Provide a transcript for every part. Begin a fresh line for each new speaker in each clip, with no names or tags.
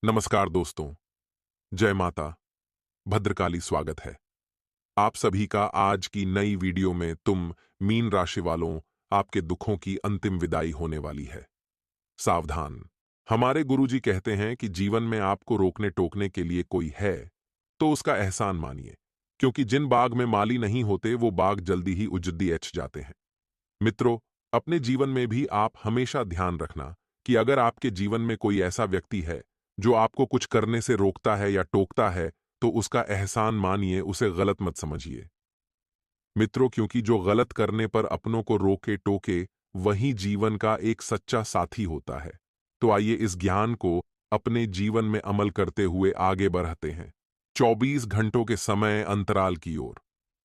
नमस्कार दोस्तों। जय माता, भद्रकाली स्वागत है आप सभी का आज की नई वीडियो में। तुम मीन राशि वालों, आपके दुखों की अंतिम विदाई होने वाली है। सावधान। हमारे गुरुजी कहते हैं कि जीवन में आपको रोकने टोकने के लिए कोई है तो उसका एहसान मानिए, क्योंकि जिन बाग में माली नहीं होते वो बाग जल्दी ही उजड़ी एच जाते हैं। मित्रों, अपने जीवन में भी आप हमेशा ध्यान रखना कि अगर आपके जीवन में कोई ऐसा व्यक्ति है जो आपको कुछ करने से रोकता है या टोकता है, तो उसका एहसान मानिए, उसे गलत मत समझिए। मित्रों, क्योंकि जो गलत करने पर अपनों को रोके टोके, वही जीवन का एक सच्चा साथी होता है। तो आइए इस ज्ञान को अपने जीवन में अमल करते हुए आगे बढ़ते हैं 24 घंटों के समय अंतराल की ओर।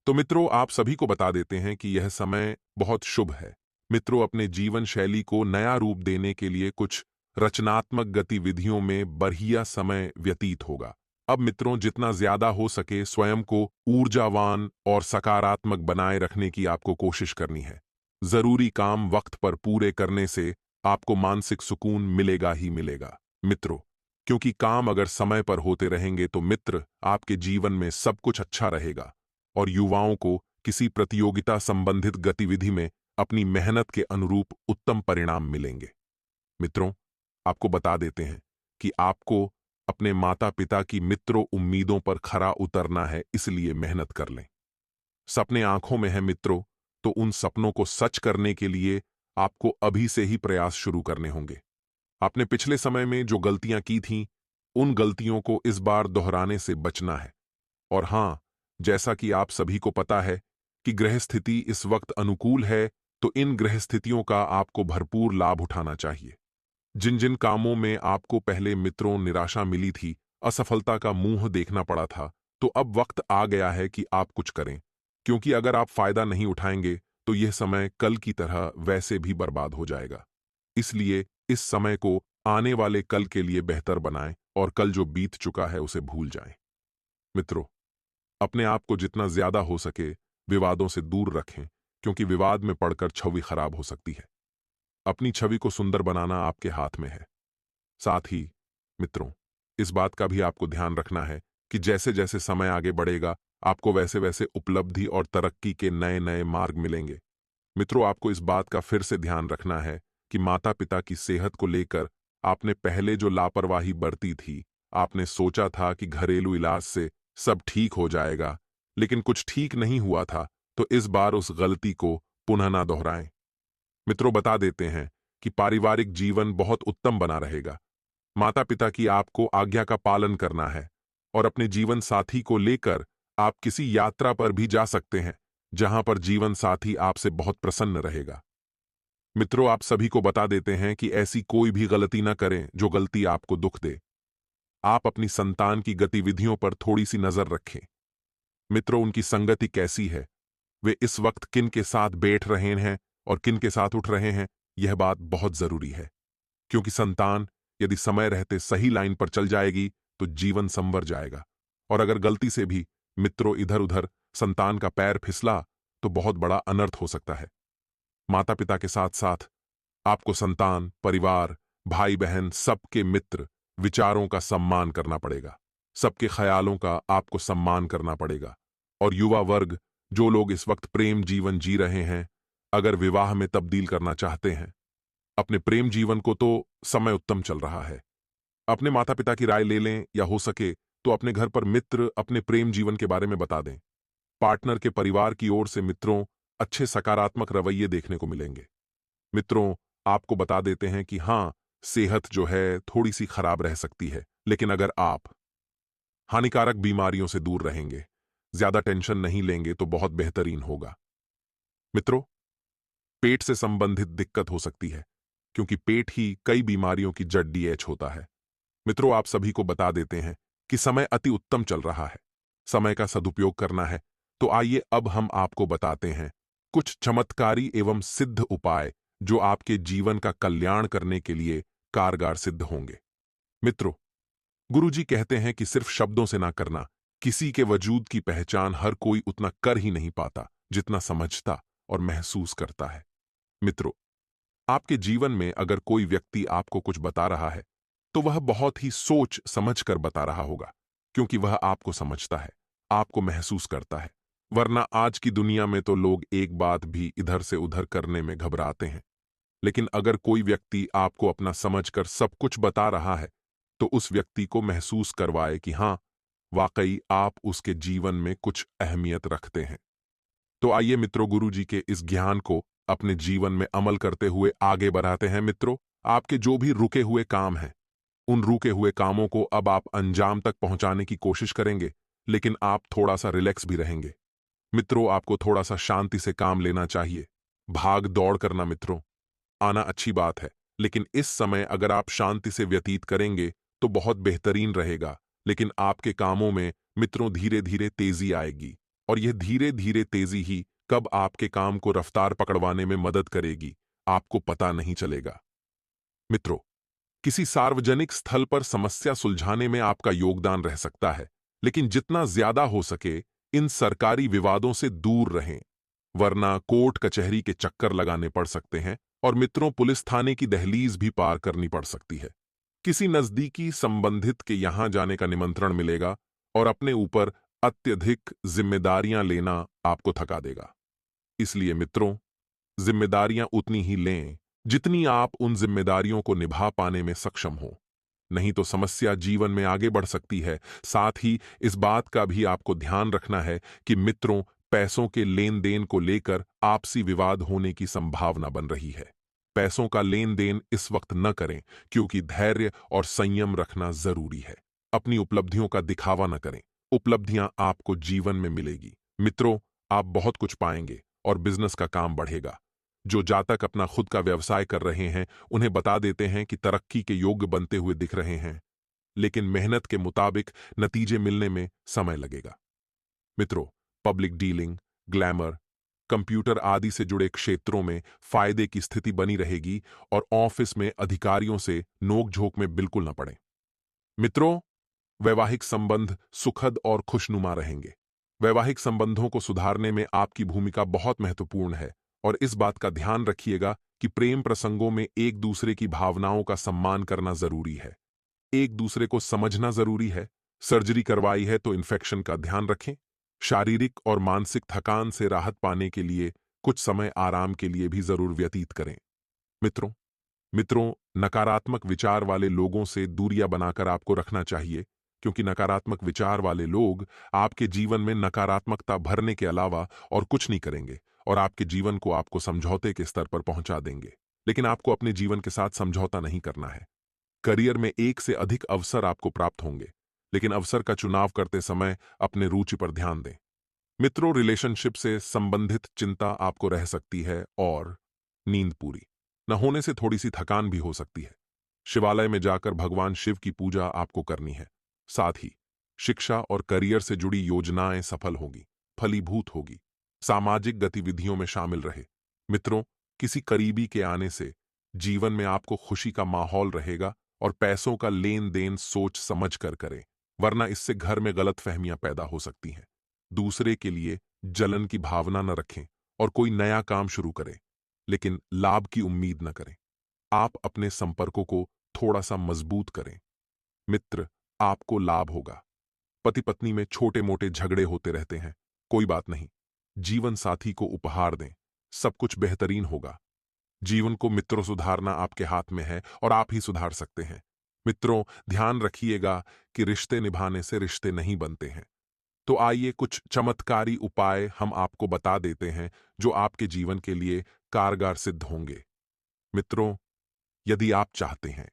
तो मित्रों, आप सभी को बता देते हैं कि यह समय बहुत शुभ है। मित्रों, अपने जीवन शैली को नया रूप देने के लिए कुछ रचनात्मक गतिविधियों में बढ़िया समय व्यतीत होगा। अब मित्रों, जितना ज्यादा हो सके स्वयं को ऊर्जावान और सकारात्मक बनाए रखने की आपको कोशिश करनी है। जरूरी काम वक्त पर पूरे करने से आपको मानसिक सुकून मिलेगा ही मिलेगा। मित्रों, क्योंकि काम अगर समय पर होते रहेंगे तो मित्र आपके जीवन में सब कुछ अच्छा रहेगा। और युवाओं को किसी प्रतियोगिता संबंधित गतिविधि में अपनी मेहनत के अनुरूप उत्तम परिणाम मिलेंगे। मित्रों, आपको बता देते हैं कि आपको अपने माता पिता की मित्रों उम्मीदों पर खरा उतरना है, इसलिए मेहनत कर लें। सपने आंखों में है मित्रों, तो उन सपनों को सच करने के लिए आपको अभी से ही प्रयास शुरू करने होंगे। आपने पिछले समय में जो गलतियां की थीं, उन गलतियों को इस बार दोहराने से बचना है। और हां, जैसा कि आप सभी को पता है कि ग्रह स्थिति इस वक्त अनुकूल है, तो इन ग्रह स्थितियों का आपको भरपूर लाभ उठाना चाहिए। जिन जिन कामों में आपको पहले मित्रों निराशा मिली थी, असफलता का मुंह देखना पड़ा था, तो अब वक्त आ गया है कि आप कुछ करें। क्योंकि अगर आप फायदा नहीं उठाएंगे तो यह समय कल की तरह वैसे भी बर्बाद हो जाएगा। इसलिए इस समय को आने वाले कल के लिए बेहतर बनाएं और कल जो बीत चुका है उसे भूल जाएं। मित्रों, अपने आप को जितना ज्यादा हो सके विवादों से दूर रखें, क्योंकि विवाद में पड़कर छवि खराब हो सकती है। अपनी छवि को सुंदर बनाना आपके हाथ में है। साथ ही मित्रों, इस बात का भी आपको ध्यान रखना है कि जैसे जैसे समय आगे बढ़ेगा, आपको वैसे वैसे उपलब्धि और तरक्की के नए नए मार्ग मिलेंगे। मित्रों, आपको इस बात का फिर से ध्यान रखना है कि माता पिता की सेहत को लेकर आपने पहले जो लापरवाही बरती थी, आपने सोचा था कि घरेलू इलाज से सब ठीक हो जाएगा, लेकिन कुछ ठीक नहीं हुआ था, तो इस बार उस गलती को पुनः ना दोहराएं। मित्रों, बता देते हैं कि पारिवारिक जीवन बहुत उत्तम बना रहेगा। माता पिता की आपको आज्ञा का पालन करना है और अपने जीवन साथी को लेकर आप किसी यात्रा पर भी जा सकते हैं, जहां पर जीवन साथी आपसे बहुत प्रसन्न रहेगा। मित्रों, आप सभी को बता देते हैं कि ऐसी कोई भी गलती न करें जो गलती आपको दुख दे। आप अपनी संतान की गतिविधियों पर थोड़ी सी नजर रखें। मित्रों, उनकी संगति कैसी है, वे इस वक्त किन के साथ बैठ रहे हैं और किन के साथ उठ रहे हैं, यह बात बहुत जरूरी है। क्योंकि संतान यदि समय रहते सही लाइन पर चल जाएगी तो जीवन संवर जाएगा, और अगर गलती से भी मित्रों इधर उधर संतान का पैर फिसला तो बहुत बड़ा अनर्थ हो सकता है। माता पिता के साथ साथ आपको संतान, परिवार, भाई बहन, सबके मित्र विचारों का सम्मान करना पड़ेगा। सबके ख्यालों का आपको सम्मान करना पड़ेगा। और युवा वर्ग, जो लोग इस वक्त प्रेम जीवन जी रहे हैं, अगर विवाह में तब्दील करना चाहते हैं अपने प्रेम जीवन को, तो समय उत्तम चल रहा है। अपने माता पिता की राय ले लें, या हो सके तो अपने घर पर मित्र अपने प्रेम जीवन के बारे में बता दें। पार्टनर के परिवार की ओर से मित्रों अच्छे सकारात्मक रवैये देखने को मिलेंगे। मित्रों, आपको बता देते हैं कि हां, सेहत जो है थोड़ी सी खराब रह सकती है, लेकिन अगर आप हानिकारक बीमारियों से दूर रहेंगे, ज्यादा टेंशन नहीं लेंगे, तो बहुत बेहतरीन होगा। मित्रों, पेट से संबंधित दिक्कत हो सकती है, क्योंकि पेट ही कई बीमारियों की जड़ डीएच होता है। मित्रों, आप सभी को बता देते हैं कि समय अति उत्तम चल रहा है, समय का सदुपयोग करना है। तो आइए अब हम आपको बताते हैं कुछ चमत्कारी एवं सिद्ध उपाय जो आपके जीवन का कल्याण करने के लिए कारगर सिद्ध होंगे। मित्रों, गुरुजी कहते हैं कि सिर्फ शब्दों से ना करना, किसी के वजूद की पहचान हर कोई उतना कर ही नहीं पाता जितना समझता और महसूस करता है। मित्रों, आपके जीवन में अगर कोई व्यक्ति आपको कुछ बता रहा है, तो वह बहुत ही सोच समझ कर बता रहा होगा, क्योंकि वह आपको समझता है, आपको महसूस करता है। वरना आज की दुनिया में तो लोग एक बात भी इधर से उधर करने में घबराते हैं। लेकिन अगर कोई व्यक्ति आपको अपना समझकर सब कुछ बता रहा है, तो उस व्यक्ति को महसूस करवाए कि हाँ, वाकई आप उसके जीवन में कुछ अहमियत रखते हैं। तो आइए मित्रों, गुरु जी के इस ज्ञान को अपने जीवन में अमल करते हुए आगे बढ़ाते हैं। मित्रों, आपके जो भी रुके हुए काम हैं, उन रुके हुए कामों को अब आप अंजाम तक पहुंचाने की कोशिश करेंगे, लेकिन आप थोड़ा सा रिलैक्स भी रहेंगे। मित्रों, आपको थोड़ा सा शांति से काम लेना चाहिए। भाग दौड़ करना मित्रों, आना अच्छी बात है, लेकिन इस समय अगर आप शांति से व्यतीत करेंगे तो बहुत बेहतरीन रहेगा। लेकिन आपके कामों में मित्रों धीरे धीरे तेजी आएगी, और यह धीरे धीरे तेजी ही कब आपके काम को रफ्तार पकड़वाने में मदद करेगी, आपको पता नहीं चलेगा। मित्रों, किसी सार्वजनिक स्थल पर समस्या सुलझाने में आपका योगदान रह सकता है, लेकिन जितना ज्यादा हो सके इन सरकारी विवादों से दूर रहें, वरना कोर्ट कचहरी के चक्कर लगाने पड़ सकते हैं और मित्रों पुलिस थाने की दहलीज भी पार करनी पड़ सकती है। किसी नजदीकी संबंधित के यहां जाने का निमंत्रण मिलेगा और अपने ऊपर अत्यधिक जिम्मेदारियां लेना आपको थका देगा। इसलिए मित्रों, जिम्मेदारियां उतनी ही लें जितनी आप उन जिम्मेदारियों को निभा पाने में सक्षम हो। नहीं तो समस्या जीवन में आगे बढ़ सकती है। साथ ही इस बात का भी आपको ध्यान रखना है कि मित्रों, पैसों के लेन देन को लेकर आपसी विवाद होने की संभावना बन रही है। पैसों का लेन देन इस वक्त न करें, क्योंकि धैर्य और संयम रखना जरूरी है। अपनी उपलब्धियों का दिखावा न करें, उपलब्धियां आपको जीवन में मिलेगी। मित्रों, आप बहुत कुछ पाएंगे और बिजनेस का काम बढ़ेगा। जो जातक अपना खुद का व्यवसाय कर रहे हैं, उन्हें बता देते हैं कि तरक्की के योग्य बनते हुए दिख रहे हैं, लेकिन मेहनत के मुताबिक नतीजे मिलने में समय लगेगा। मित्रों, पब्लिक डीलिंग, ग्लैमर, कंप्यूटर आदि से जुड़े क्षेत्रों में फायदे की स्थिति बनी रहेगी और ऑफिस में अधिकारियों से नोकझोंक में बिल्कुल न पड़े। मित्रों, वैवाहिक संबंध सुखद और खुशनुमा रहेंगे। वैवाहिक संबंधों को सुधारने में आपकी भूमिका बहुत महत्वपूर्ण है, और इस बात का ध्यान रखिएगा कि प्रेम प्रसंगों में एक दूसरे की भावनाओं का सम्मान करना जरूरी है। एक दूसरे को समझना जरूरी है। सर्जरी करवाई है तो इन्फेक्शन का ध्यान रखें। शारीरिक और मानसिक थकान से राहत पाने के लिए कुछ समय आराम के लिए भी जरूर व्यतीत करें। मित्रों मित्रों नकारात्मक विचार वाले लोगों से दूरियां बनाकर आपको रखना चाहिए, क्योंकि नकारात्मक विचार वाले लोग आपके जीवन में नकारात्मकता भरने के अलावा और कुछ नहीं करेंगे, और आपके जीवन को आपको समझौते के स्तर पर पहुंचा देंगे। लेकिन आपको अपने जीवन के साथ समझौता नहीं करना है। करियर में एक से अधिक अवसर आपको प्राप्त होंगे, लेकिन अवसर का चुनाव करते समय अपने रुचि पर ध्यान दें। मित्रों, रिलेशनशिप से संबंधित चिंता आपको रह सकती है, और नींद पूरी न होने से थोड़ी सी थकान भी हो सकती है। शिवालय में जाकर भगवान शिव की पूजा आपको करनी है। साथ ही शिक्षा और करियर से जुड़ी योजनाएं सफल होगी, फलीभूत होगी। सामाजिक गतिविधियों में शामिल रहे। मित्रों, किसी करीबी के आने से जीवन में आपको खुशी का माहौल रहेगा, और पैसों का लेन देन सोच समझ कर करें, वरना इससे घर में गलतफहमियां पैदा हो सकती हैं। दूसरे के लिए जलन की भावना न रखें और कोई नया काम शुरू करें, लेकिन लाभ की उम्मीद न करें। आप अपने संपर्कों को थोड़ा सा मजबूत करें। मित्र, आपको लाभ होगा। पति पत्नी में छोटे मोटे झगड़े होते रहते हैं, कोई बात नहीं। जीवन साथी को उपहार दें, सब कुछ बेहतरीन होगा। जीवन को मित्रों सुधारना आपके हाथ में है, और आप ही सुधार सकते हैं। मित्रों, ध्यान रखिएगा कि रिश्ते निभाने से रिश्ते नहीं बनते हैं। तो आइए कुछ चमत्कारी उपाय हम आपको बता देते हैं, जो आपके जीवन के लिए कारगर सिद्ध होंगे। मित्रों, यदि आप चाहते हैं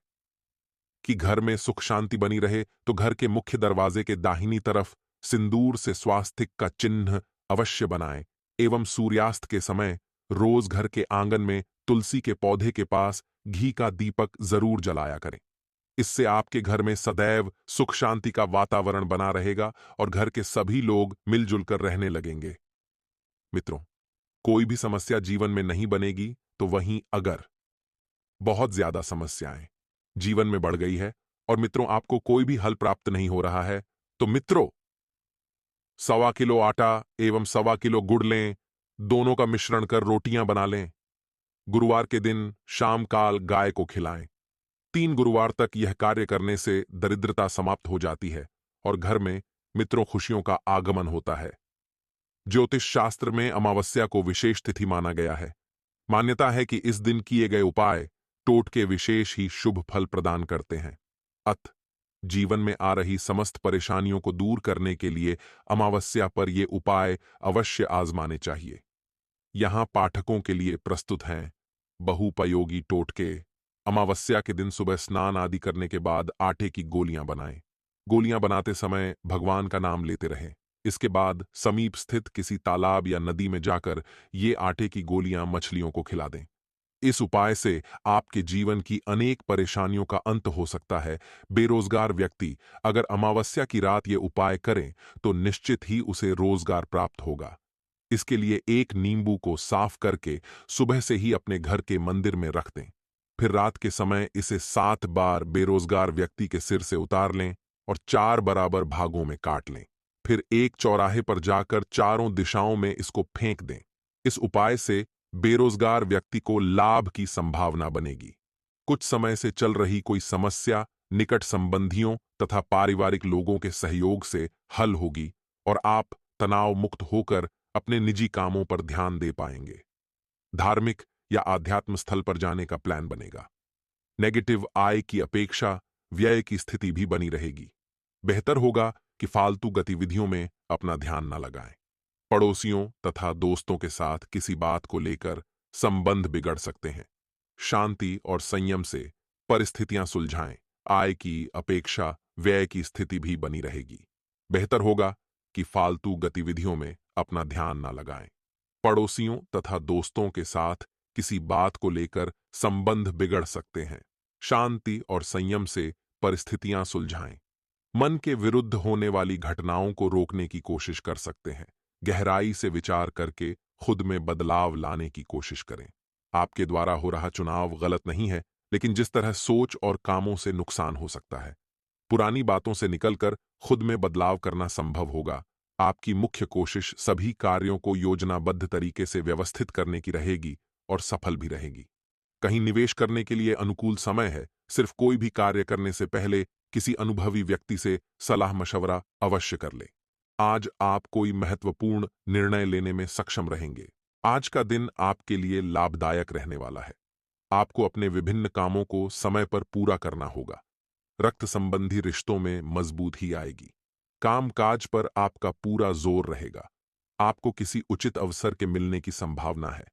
कि घर में सुख शांति बनी रहे, तो घर के मुख्य दरवाजे के दाहिनी तरफ सिंदूर से स्वास्तिक का चिन्ह अवश्य बनाएं, एवं सूर्यास्त के समय रोज घर के आंगन में तुलसी के पौधे के पास घी का दीपक जरूर जलाया करें। इससे आपके घर में सदैव सुख शांति का वातावरण बना रहेगा और घर के सभी लोग मिलजुल कर रहने लगेंगे। मित्रों, कोई भी समस्या जीवन में नहीं बनेगी, तो वहीं अगर बहुत ज्यादा समस्याएं जीवन में बढ़ गई है और मित्रों आपको कोई भी हल प्राप्त नहीं हो रहा है, तो मित्रों 1.25 किलो आटा एवं 1.25 किलो गुड़ लें, दोनों का मिश्रण कर रोटियां बना लें। गुरुवार के दिन शाम काल गाय को खिलाएं। 3 गुरुवार तक यह कार्य करने से दरिद्रता समाप्त हो जाती है और घर में मित्रों खुशियों का आगमन होता है। ज्योतिष शास्त्र में अमावस्या को विशेष तिथि माना गया है। मान्यता है कि इस दिन किए गए उपाय टोटके विशेष ही शुभ फल प्रदान करते हैं। अत जीवन में आ रही समस्त परेशानियों को दूर करने के लिए अमावस्या पर ये उपाय अवश्य आजमाने चाहिए। यहां पाठकों के लिए प्रस्तुत हैं बहुपयोगी टोटके। अमावस्या के दिन सुबह स्नान आदि करने के बाद आटे की गोलियां बनाएं। गोलियां बनाते समय भगवान का नाम लेते रहें। इसके बाद समीप स्थित किसी तालाब या नदी में जाकर ये आटे की गोलियां मछलियों को खिला दें। इस उपाय से आपके जीवन की अनेक परेशानियों का अंत हो सकता है। बेरोजगार व्यक्ति अगर अमावस्या की रात ये उपाय करें तो निश्चित ही उसे रोजगार प्राप्त होगा। इसके लिए एक नींबू को साफ करके सुबह से ही अपने घर के मंदिर में रख दें। फिर रात के समय इसे 7 बार बेरोजगार व्यक्ति के सिर से उतार लें और 4 बराबर भागों में काट लें। फिर एक चौराहे पर जाकर चारों दिशाओं में इसको फेंक दें। इस उपाय से बेरोजगार व्यक्ति को लाभ की संभावना बनेगी। कुछ समय से चल रही कोई समस्या निकट संबंधियों तथा पारिवारिक लोगों के सहयोग से हल होगी और आप तनाव मुक्त होकर अपने निजी कामों पर ध्यान दे पाएंगे। धार्मिक या आध्यात्म स्थल पर जाने का प्लान बनेगा। नेगेटिव आय की अपेक्षा व्यय की स्थिति भी बनी रहेगी। बेहतर होगा कि फालतू गतिविधियों में अपना ध्यान न लगाएं। पड़ोसियों तथा दोस्तों के साथ किसी बात को लेकर संबंध बिगड़ सकते हैं। शांति और संयम से परिस्थितियां सुलझाएं। आय की अपेक्षा व्यय की स्थिति भी बनी रहेगी। बेहतर होगा कि फालतू गतिविधियों में अपना ध्यान न लगाएं। पड़ोसियों तथा दोस्तों के साथ किसी बात को लेकर संबंध बिगड़ सकते हैं। शांति और संयम से परिस्थितियां सुलझाएं। मन के विरुद्ध होने वाली घटनाओं को रोकने की कोशिश कर सकते हैं। गहराई से विचार करके खुद में बदलाव लाने की कोशिश करें। आपके द्वारा हो रहा चुनाव गलत नहीं है, लेकिन जिस तरह सोच और कामों से नुकसान हो सकता है। पुरानी बातों से निकलकर खुद में बदलाव करना संभव होगा। आपकी मुख्य कोशिश सभी कार्यों को योजनाबद्ध तरीके से व्यवस्थित करने की रहेगी और सफल भी रहेगी। कहीं निवेश करने के लिए अनुकूल समय है। सिर्फ कोई भी कार्य करने से पहले किसी अनुभवी व्यक्ति से सलाह मशवरा अवश्य कर ले। आज आप कोई महत्वपूर्ण निर्णय लेने में सक्षम रहेंगे। आज का दिन आपके लिए लाभदायक रहने वाला है। आपको अपने विभिन्न कामों को समय पर पूरा करना होगा। रक्त संबंधी रिश्तों में मजबूती आएगी। कामकाज पर आपका पूरा जोर रहेगा। आपको किसी उचित अवसर के मिलने की संभावना है।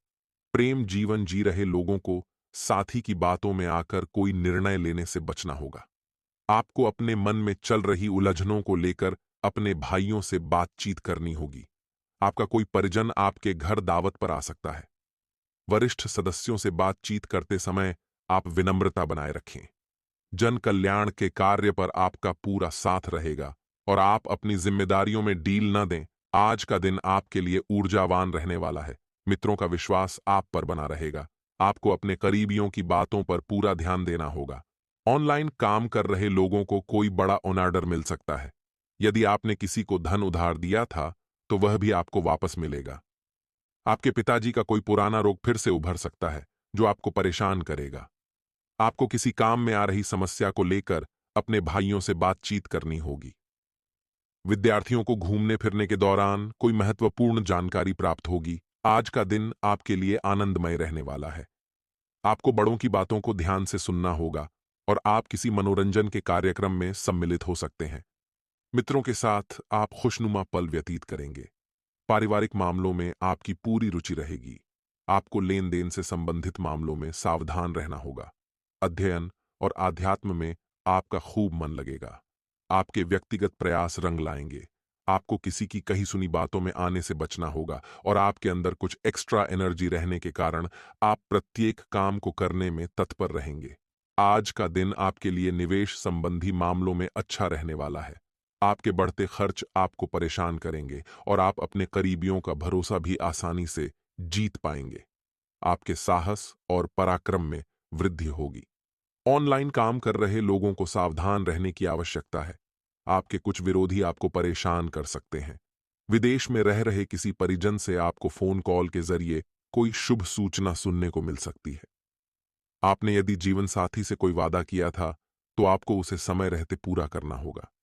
प्रेम जीवन जी रहे लोगों को साथी की बातों में आकर कोई निर्णय लेने से बचना होगा। आपको अपने मन में चल रही उलझनों को लेकर अपने भाइयों से बातचीत करनी होगी। आपका कोई परिजन आपके घर दावत पर आ सकता है। वरिष्ठ सदस्यों से बातचीत करते समय आप विनम्रता बनाए रखें। जन कल्याण के कार्य पर आपका पूरा साथ रहेगा और आप अपनी जिम्मेदारियों में डील न दें। आज का दिन आपके लिए ऊर्जावान रहने वाला है। मित्रों का विश्वास आप पर बना रहेगा। आपको अपने करीबियों की बातों पर पूरा ध्यान देना होगा। ऑनलाइन काम कर रहे लोगों को कोई बड़ा ऑर्डर मिल सकता है। यदि आपने किसी को धन उधार दिया था तो वह भी आपको वापस मिलेगा। आपके पिताजी का कोई पुराना रोग फिर से उभर सकता है जो आपको परेशान करेगा। आपको किसी काम में आ रही समस्या को लेकर अपने भाइयों से बातचीत करनी होगी। विद्यार्थियों को घूमने फिरने के दौरान कोई महत्वपूर्ण जानकारी प्राप्त होगी। आज का दिन आपके लिए आनंदमय रहने वाला है। आपको बड़ों की बातों को ध्यान से सुनना होगा और आप किसी मनोरंजन के कार्यक्रम में सम्मिलित हो सकते हैं। मित्रों के साथ आप खुशनुमा पल व्यतीत करेंगे। पारिवारिक मामलों में आपकी पूरी रुचि रहेगी। आपको लेन देन से संबंधित मामलों में सावधान रहना होगा। अध्ययन और आध्यात्म में आपका खूब मन लगेगा। आपके व्यक्तिगत प्रयास रंग लाएंगे। आपको किसी की कही सुनी बातों में आने से बचना होगा और आपके अंदर कुछ एक्स्ट्रा एनर्जी रहने के कारण आप प्रत्येक काम को करने में तत्पर रहेंगे। आज का दिन आपके लिए निवेश संबंधी मामलों में अच्छा रहने वाला है। आपके बढ़ते खर्च आपको परेशान करेंगे और आप अपने करीबियों का भरोसा भी आसानी से जीत पाएंगे। आपके साहस और पराक्रम में वृद्धि होगी। ऑनलाइन काम कर रहे लोगों को सावधान रहने की आवश्यकता है। आपके कुछ विरोधी आपको परेशान कर सकते हैं। विदेश में रह रहे किसी परिजन से आपको फोन कॉल के जरिए कोई शुभ सूचना सुनने को मिल सकती है। आपने यदि जीवन साथी से कोई वादा किया था, तो आपको उसे समय रहते पूरा करना होगा।